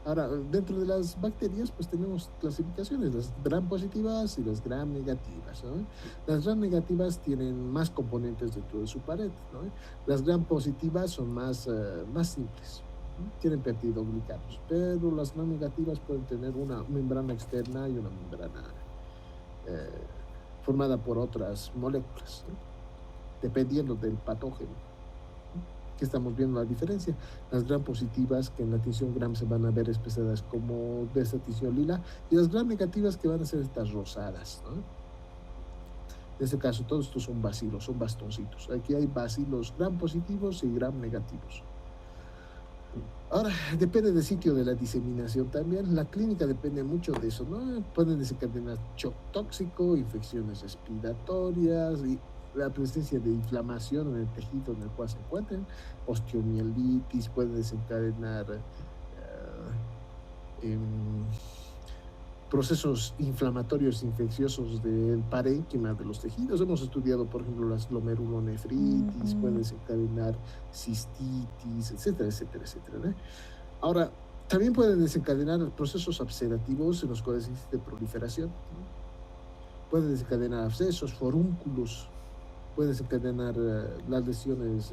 Ahora, dentro de las bacterias, pues tenemos clasificaciones, las gram positivas y las gram negativas, ¿no? Las gram negativas tienen más componentes dentro de su pared, ¿no? Las gram positivas son más simples, ¿no? Tienen peptidoglicanos, pero las gram negativas pueden tener una membrana externa y una membrana formada por otras moléculas, ¿no? Dependiendo del patógeno. Que estamos viendo la diferencia. Las gram positivas, que en la tinción gram se van a ver expresadas como de esta tinción lila, y las gram negativas, que van a ser estas rosadas, ¿no? En este caso, todos estos son bacilos, son bastoncitos. Aquí hay bacilos gram positivos y gram negativos. Ahora, depende del sitio de la diseminación también. La clínica depende mucho de eso, ¿no? Pueden desencadenar shock tóxico, infecciones respiratorias y la presencia de inflamación en el tejido en el cual se encuentran, osteomielitis, puede desencadenar procesos inflamatorios infecciosos del parénquima de los tejidos. Hemos estudiado, por ejemplo, las glomerulonefritis, puede desencadenar cistitis, etcétera, etcétera, etcétera, ¿no? Ahora, también pueden desencadenar procesos abscedativos en los cuales existe proliferación, ¿no? Pueden desencadenar abscesos, forúnculos, puede desencadenar las lesiones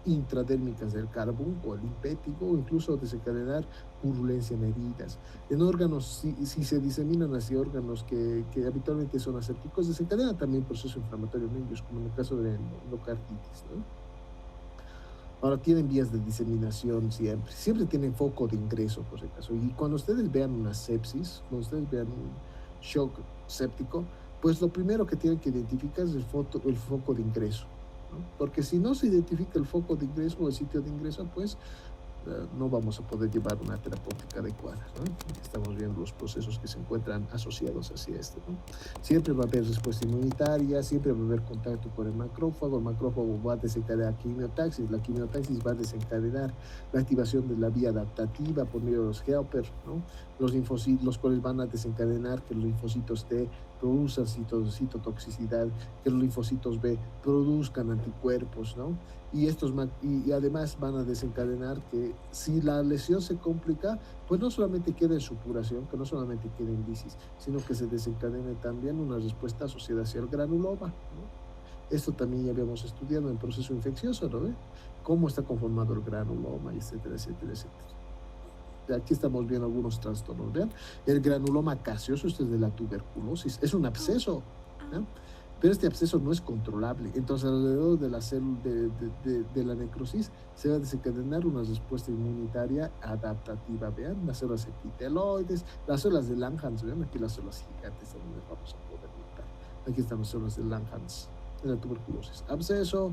intradérmicas del carbunco, el limpético, o incluso desencadenar purulencia en heridas. En órganos, si se diseminan hacia órganos que habitualmente son asépticos, desencadena también proceso inflamatorio en ellos, como en el caso de endocarditis, ¿no? Ahora, tienen vías de diseminación siempre tienen foco de ingreso, por si acaso. Y cuando ustedes vean una sepsis, cuando ustedes vean un shock séptico, pues lo primero que tienen que identificar es el foco de ingreso, ¿no? Porque si no se identifica el foco de ingreso o el sitio de ingreso, pues no vamos a poder llevar una terapéutica adecuada, ¿no? Estamos viendo los procesos que se encuentran asociados hacia esto, ¿no? Siempre va a haber respuesta inmunitaria, siempre va a haber contacto con el macrófago va a desencadenar quimiotaxis, la quimiotaxis va a desencadenar la activación de la vía adaptativa por medio de los helper, ¿no? Los linfocitos, los cuales van a desencadenar que los linfocitos T produzcan citotoxicidad, que los linfocitos B produzcan anticuerpos, ¿no? Y además van a desencadenar que si la lesión se complica, pues no solamente quede en supuración, que no solamente quede en lisis, sino que se desencadene también una respuesta asociada hacia el granuloma, ¿no? Esto también ya habíamos estudiado en el proceso infeccioso, ¿no? Cómo está conformado el granuloma, etcétera, etcétera, etcétera. Aquí estamos viendo algunos trastornos, ¿vean? El granuloma gaseoso, este es de la tuberculosis, es un absceso, ¿no? Pero este absceso no es controlable. Entonces, alrededor de la célula de la necrosis se va a desencadenar una respuesta inmunitaria adaptativa. Vean, las células epiteloides, las células de Langhans, vean aquí las células gigantes donde las vamos a poder notar. Aquí están las células de Langhans de la tuberculosis. Absceso,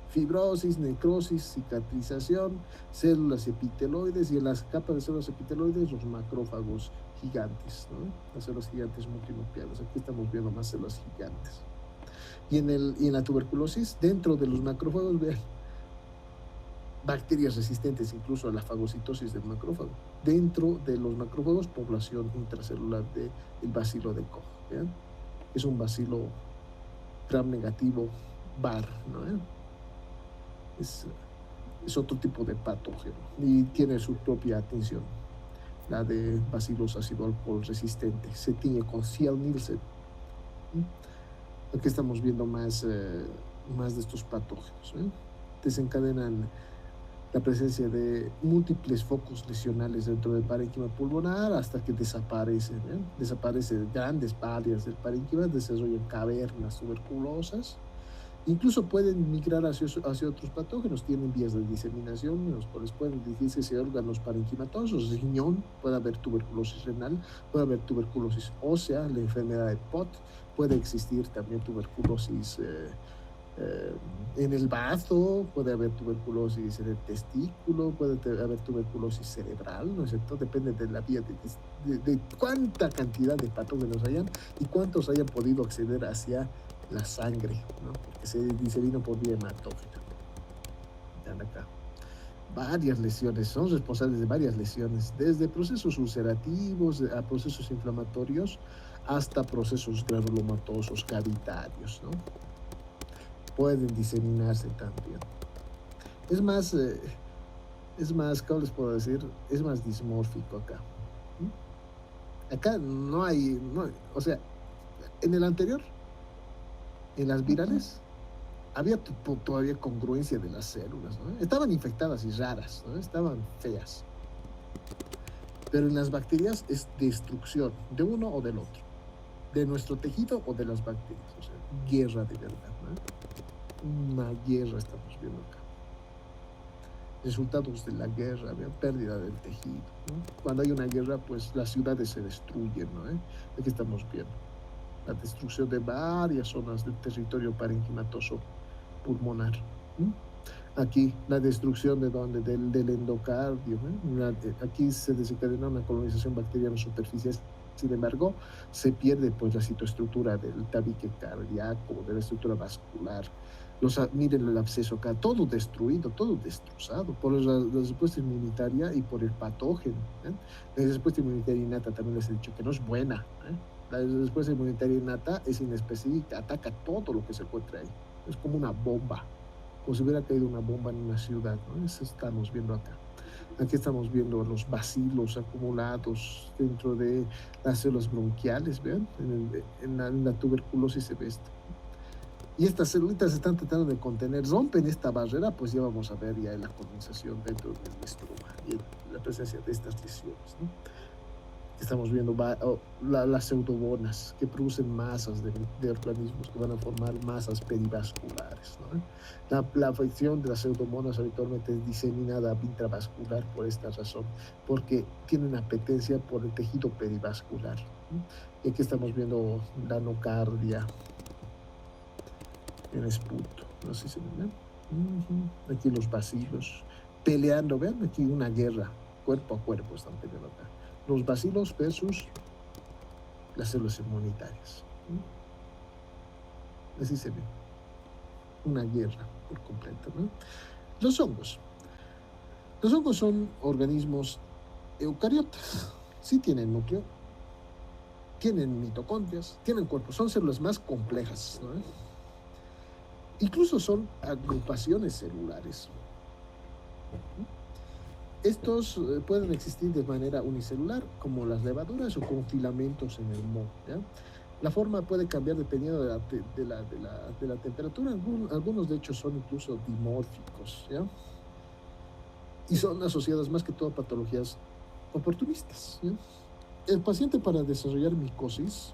fibrosis, necrosis, cicatrización, células epiteloides, y en las capas de células epiteloides los macrófagos gigantes, ¿no? Las células gigantes multinucleadas. Aquí estamos viendo más células gigantes. Y en la tuberculosis, dentro de los macrófagos, vean, bacterias resistentes incluso a la fagocitosis del macrófago. Dentro de los macrófagos, población intracelular del bacilo de Koch, ¿vean? Es un bacilo gram negativo bar, ¿no? Es otro tipo de patógeno y tiene su propia atención, la de bacillus ácido alcohol resistente. Se tiñe con Ciel-Nielsen. Aquí estamos viendo más de estos patógenos, ¿eh? Desencadenan la presencia de múltiples focos lesionales dentro del parénquima pulmonar hasta que desaparecen, ¿eh? Desaparecen grandes áreas del parénquima, desarrollan cavernas tuberculosas. Incluso pueden migrar hacia otros patógenos, tienen vías de diseminación en los cuales pueden dirigirse hacia órganos parenquimatosos, riñón, puede haber tuberculosis renal, puede haber tuberculosis ósea, la enfermedad de Pott, puede existir también tuberculosis en el bazo, puede haber tuberculosis en el testículo, haber tuberculosis cerebral, ¿no es cierto? Depende de la vía, de cuánta cantidad de patógenos hayan y cuántos hayan podido acceder hacia la sangre, ¿no? Porque se vino por vía hematógena. Vean acá. Varias lesiones, son responsables de varias lesiones, desde procesos ulcerativos a procesos inflamatorios hasta procesos granulomatosos cavitarios, ¿no? Pueden diseminarse también. Es más, ¿cómo les puedo decir? Es más dismórfico acá. Acá no hay, o sea, en el anterior, en las virales, había todavía congruencia de las células, ¿no? Estaban infectadas y raras, ¿no? Estaban feas. Pero en las bacterias es destrucción de uno o del otro, de nuestro tejido o de las bacterias, o sea, guerra de verdad, ¿no? Una guerra estamos viendo acá. Resultados de la guerra, ¿ve? Pérdida del tejido, ¿no? Cuando hay una guerra, pues las ciudades se destruyen, ¿no? Aquí estamos viendo la destrucción de varias zonas del territorio parenquimatoso pulmonar. Aquí la destrucción del endocardio, aquí se desencadena una colonización bacteriana superficial. Sin embargo, se pierde pues la citoestructura del tabique cardíaco, de la estructura vascular. Miren el absceso acá, todo destruido, todo destrozado por la respuesta inmunitaria y por el patógeno. La respuesta inmunitaria innata también les he dicho que no es buena. La respuesta inmunitaria innata es inespecífica, ataca todo lo que se encuentra ahí. Es como una bomba, como si hubiera caído una bomba en una ciudad, ¿no? Eso estamos viendo acá. Aquí estamos viendo los bacilos acumulados dentro de las células bronquiales, ¿vean? En la tuberculosis se ve esto. Y estas celulitas se están tratando de contener, rompen esta barrera, pues ya vamos a ver ya la colonización dentro del estroma y la presencia de estas lesiones, ¿no? Estamos viendo las pseudomonas que producen masas de organismos que van a formar masas perivasculares, ¿no? La afección de las pseudomonas habitualmente es diseminada intravascular por esta razón, porque tienen apetencia por el tejido perivascular, ¿no? Y aquí estamos viendo la nocardia en esputo, no sé si se ven. Aquí los bacilos peleando, vean aquí una guerra, cuerpo a cuerpo están peleando acá. Los bacilos versus las células inmunitarias. Así se ve. Una guerra por completo, ¿no? Los hongos. Los hongos son organismos eucariotas. Sí tienen núcleo, tienen mitocondrias, tienen cuerpo, son células más complejas, ¿no? Incluso son agrupaciones celulares. Estos pueden existir de manera unicelular, como las levaduras o con filamentos en el moho, ¿ya? La forma puede cambiar dependiendo de la temperatura. Algunos, de hecho, son incluso dimórficos, ¿ya? Y son asociados más que todo a patologías oportunistas, ¿ya? El paciente, para desarrollar micosis,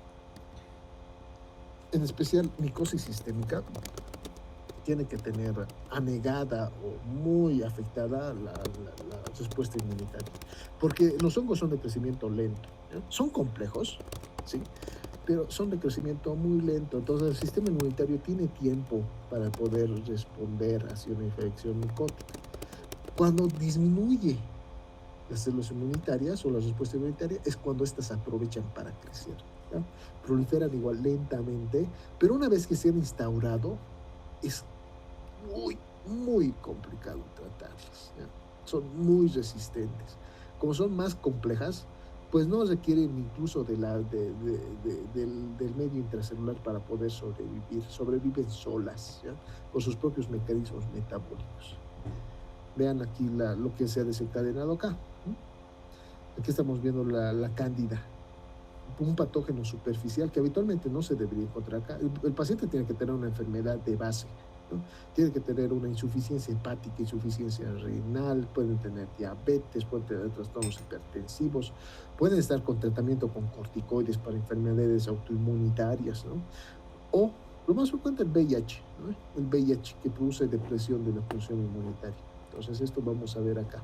en especial micosis sistémica, tiene que tener anegada o muy afectada la respuesta inmunitaria, porque los hongos son de crecimiento lento, ¿eh? Son complejos, ¿sí? Pero son de crecimiento muy lento, entonces el sistema inmunitario tiene tiempo para poder responder hacia una infección micótica. Cuando disminuye las células inmunitarias o la respuesta inmunitaria es cuando estas aprovechan para crecer, ¿ya? Proliferan igual lentamente, pero una vez que se han instaurado es muy complicado tratarlas, ¿ya? Son muy resistentes. Como son más complejas, pues no requieren incluso del medio intracelular para poder sobrevivir. Sobreviven solas, ¿ya? Por sus propios mecanismos metabólicos. Vean aquí lo que se ha desencadenado acá. Aquí estamos viendo la cándida, un patógeno superficial que habitualmente no se debería encontrar acá. El paciente tiene que tener una enfermedad de base, ¿no? Tiene que tener una insuficiencia hepática, insuficiencia renal, pueden tener diabetes, pueden tener trastornos hipertensivos, pueden estar con tratamiento con corticoides para enfermedades autoinmunitarias, ¿no? O, lo más frecuente, el VIH, ¿no? El VIH que produce depresión de la función inmunitaria. Entonces esto vamos a ver acá.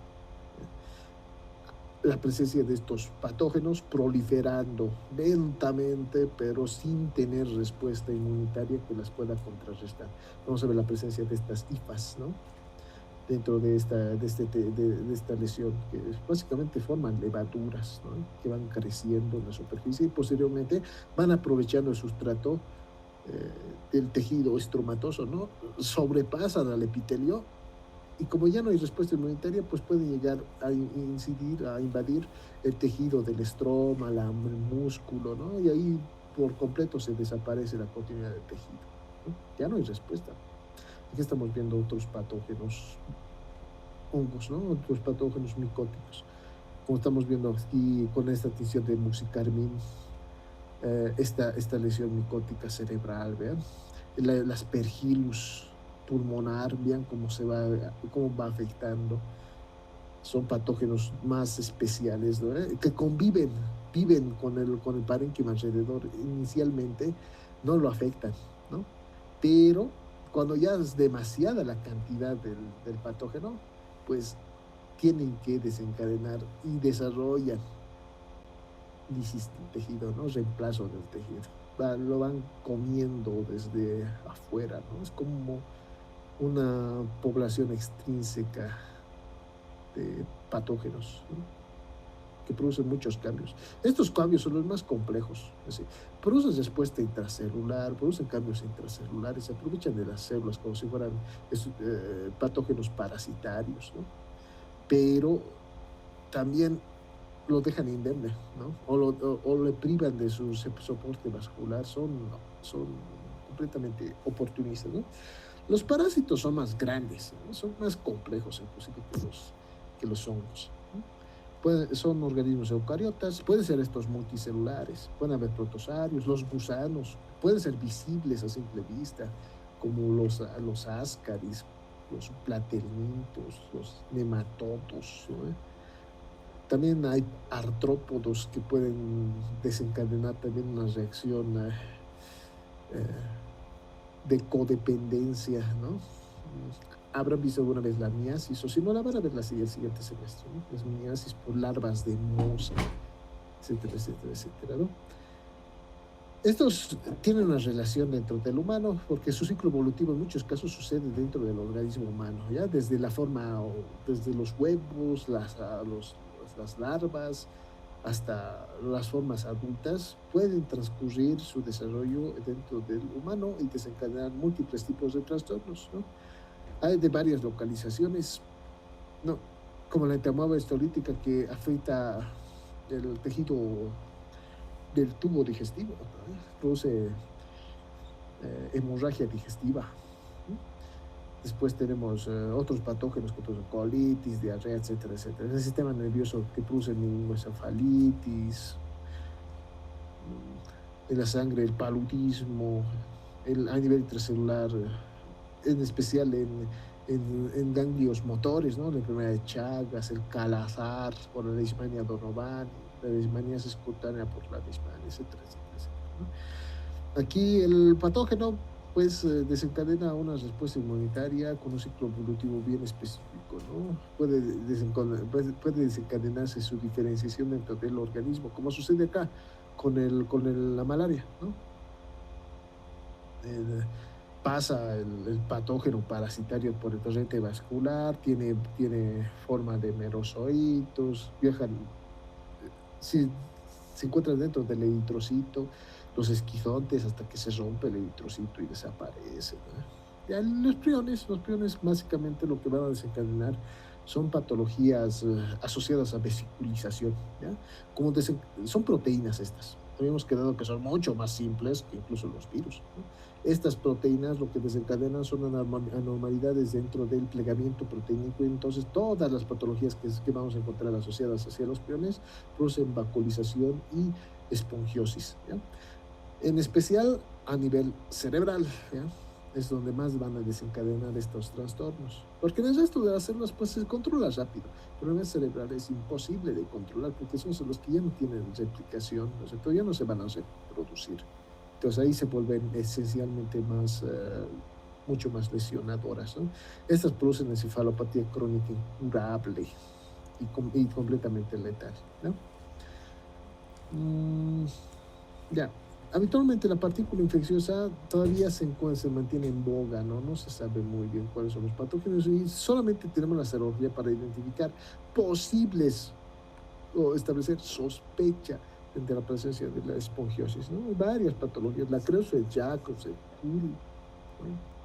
la presencia de estos patógenos proliferando lentamente, pero sin tener respuesta inmunitaria que las pueda contrarrestar. Vamos a ver la presencia de estas hifas, ¿no? Dentro de esta lesión, que básicamente forman levaduras, ¿no? Que van creciendo en la superficie y posteriormente van aprovechando el sustrato del tejido estromatoso, ¿no? Sobrepasan al epitelio y como ya no hay respuesta inmunitaria, pues pueden llegar a incidir, a invadir el tejido del estroma, el músculo, ¿no? Y ahí por completo se desaparece la continuidad del tejido, ¿no? Ya no hay respuesta. Aquí estamos viendo otros patógenos, hongos, ¿no? Otros patógenos micóticos. Como estamos viendo aquí con esta tinción de muxicarmín, esta lesión micótica cerebral, vean. La aspergillus pulmonar, vean cómo va afectando. Son patógenos más especiales, ¿no? Que viven con el parénquima alrededor. Inicialmente no lo afectan, ¿no? Pero cuando ya es demasiada la cantidad del patógeno, pues tienen que desencadenar y desarrollan lisis del tejido, ¿no? Reemplazo del tejido. Lo van comiendo desde afuera, ¿no? Es como una población extrínseca de patógenos, ¿no? Que producen muchos cambios. Estos cambios son los más complejos. Es decir, producen respuesta intracelular, producen cambios intracelulares, se aprovechan de las células como si fueran patógenos parasitarios, ¿no? Pero también lo dejan indemne, ¿no? O le privan de su soporte vascular, son completamente oportunistas, ¿no? Los parásitos son más grandes, ¿no? Son más complejos inclusive que los hongos, ¿no? Son organismos eucariotas, pueden ser estos multicelulares, pueden haber protozarios, los gusanos, pueden ser visibles a simple vista, como los ascaris, los platelmintos, los nematodos, ¿no? También hay artrópodos que pueden desencadenar también una reacción de codependencia, ¿no? Habrán visto alguna vez la miasis, o si no, la van a ver el siguiente semestre, ¿no? Las miasis por larvas de mosca, etcétera, etcétera, etcétera, ¿no? Estos tienen una relación dentro del humano porque su ciclo evolutivo en muchos casos sucede dentro del organismo humano, ¿ya? Desde los huevos, las larvas, hasta las formas adultas, pueden transcurrir su desarrollo dentro del humano y desencadenar múltiples tipos de trastornos, ¿no? Hay de varias localizaciones, ¿no? Como la entamoeba histolítica que afecta el tejido del tubo digestivo, ¿no? Produce hemorragia digestiva, ¿no? Después tenemos otros patógenos que producen colitis, diarrea, etcétera, etcétera. El sistema nervioso que produce meningoencefalitis, en la sangre el paludismo, a nivel intracelular, en especial en ganglios motores, ¿no? La enfermedad de Chagas, el calazar por la leishmania donovani, la leishmaniasis cutánea por la leishmania, etcétera, etcétera, etcétera, ¿no? Aquí el patógeno pues desencadena una respuesta inmunitaria con un ciclo evolutivo bien específico, ¿no? Puede desencadenarse su diferenciación dentro del organismo, como sucede acá con la malaria, ¿no? Pasa el patógeno parasitario por el torrente vascular, tiene forma de merozoitos, viajan, se encuentran dentro del eritrocito, los esquizontes, hasta que se rompe el eritrocito y desaparece, ¿no? Ya los priones básicamente lo que van a desencadenar son patologías asociadas a vesiculización, ¿ya? Son proteínas estas. Habíamos quedado que son mucho más simples que incluso los virus, ¿no? Estas proteínas lo que desencadenan son anormalidades dentro del plegamiento proteínico, y entonces todas las patologías que vamos a encontrar asociadas hacia los priones producen vacuolización y espongiosis, ¿ya? En especial a nivel cerebral, ¿ya? Es donde más van a desencadenar estos trastornos, porque en el resto de las células pues se controla rápido, pero en el cerebral es imposible de controlar porque son los que ya no tienen replicación, o sea, todavía no se van a reproducir. Entonces ahí se vuelven esencialmente mucho más lesionadoras, ¿no? Estas producen encefalopatía crónica incurable, y completamente letal, ¿no? Ya. Habitualmente la partícula infecciosa todavía se mantiene en boga, ¿no? No se sabe muy bien cuáles son los patógenos y solamente tenemos la serología para identificar posibles o establecer sospecha de la presencia de la espongiosis, ¿no? Hay varias patologías, la Creutzfeldt-Jakob, el Curie, ¿no?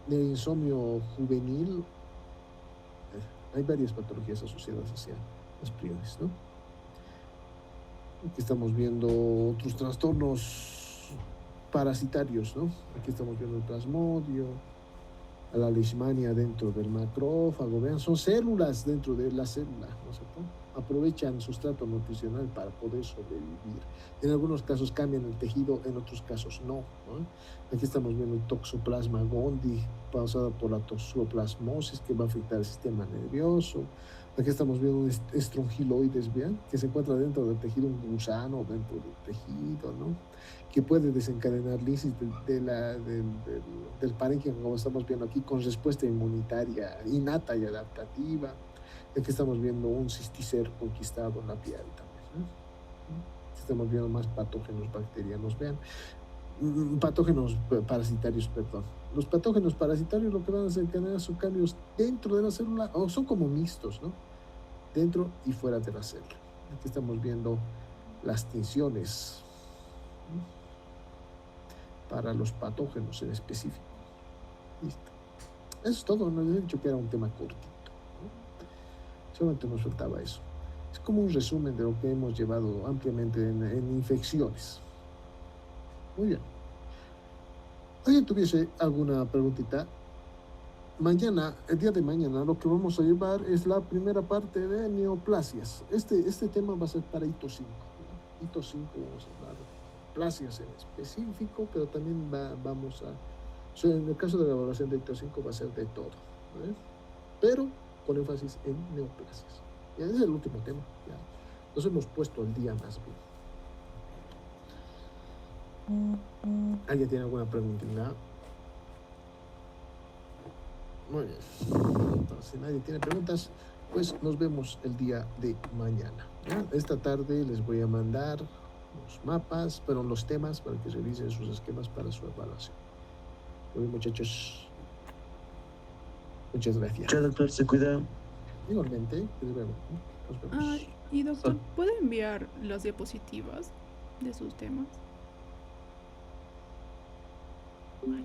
El insomnio juvenil, hay varias patologías asociadas hacia las priones, ¿no? Aquí estamos viendo otros trastornos parasitarios, ¿no? Aquí estamos viendo el plasmodio, la leishmania dentro del macrófago, vean, son células dentro de la célula, ¿no es cierto? Aprovechan sustrato nutricional para poder sobrevivir. En algunos casos cambian el tejido, en otros casos no, ¿no? Aquí estamos viendo el toxoplasma gondii causado por la toxoplasmosis que va a afectar el sistema nervioso. Aquí estamos viendo un estrongiloides, vean, que se encuentra dentro del tejido, un gusano dentro del tejido, ¿no? Que puede desencadenar lisis del parénquima, como estamos viendo aquí, con respuesta inmunitaria innata y adaptativa. Aquí estamos viendo un cisticer conquistado en la piel también, ¿no? Estamos viendo más patógenos bacterianos, vean. Patógenos parasitarios, perdón. Los patógenos parasitarios lo que van a desencadenar son cambios dentro de la célula, o son como mixtos, ¿no? Dentro y fuera de la célula. Aquí estamos viendo las tinciones, ¿no? Para los patógenos en específico. Listo. Eso es todo. No les he dicho que era un tema cortito, ¿no? Solamente nos faltaba eso. Es como un resumen de lo que hemos llevado ampliamente en infecciones. Muy bien. ¿Alguien tuviese alguna preguntita? Mañana, el día de mañana, lo que vamos a llevar es la primera parte de neoplasias. Este tema va a ser para hito 5. ¿No? Hito 5 vamos a hablar de plasias en específico, pero también vamos a... O sea, en el caso de la evaluación de hito 5 va a ser de todo, ¿no? Pero con énfasis en neoplasias. Ya, ese es el último tema. Ya. Nos hemos puesto al día más bien. ¿Alguien tiene alguna pregunta? Muy bien. Entonces, si nadie tiene preguntas, pues nos vemos el día de mañana, ¿ya? Esta tarde les voy a mandar los mapas, pero los temas para que revisen sus esquemas para su evaluación. Muy bien, muchachos. Muchas gracias.
Chao, doctor, se cuida.
Igualmente, nos vemos. Nos vemos.
Ah, y doctor, ¿puede enviar las diapositivas de sus temas? Vaya.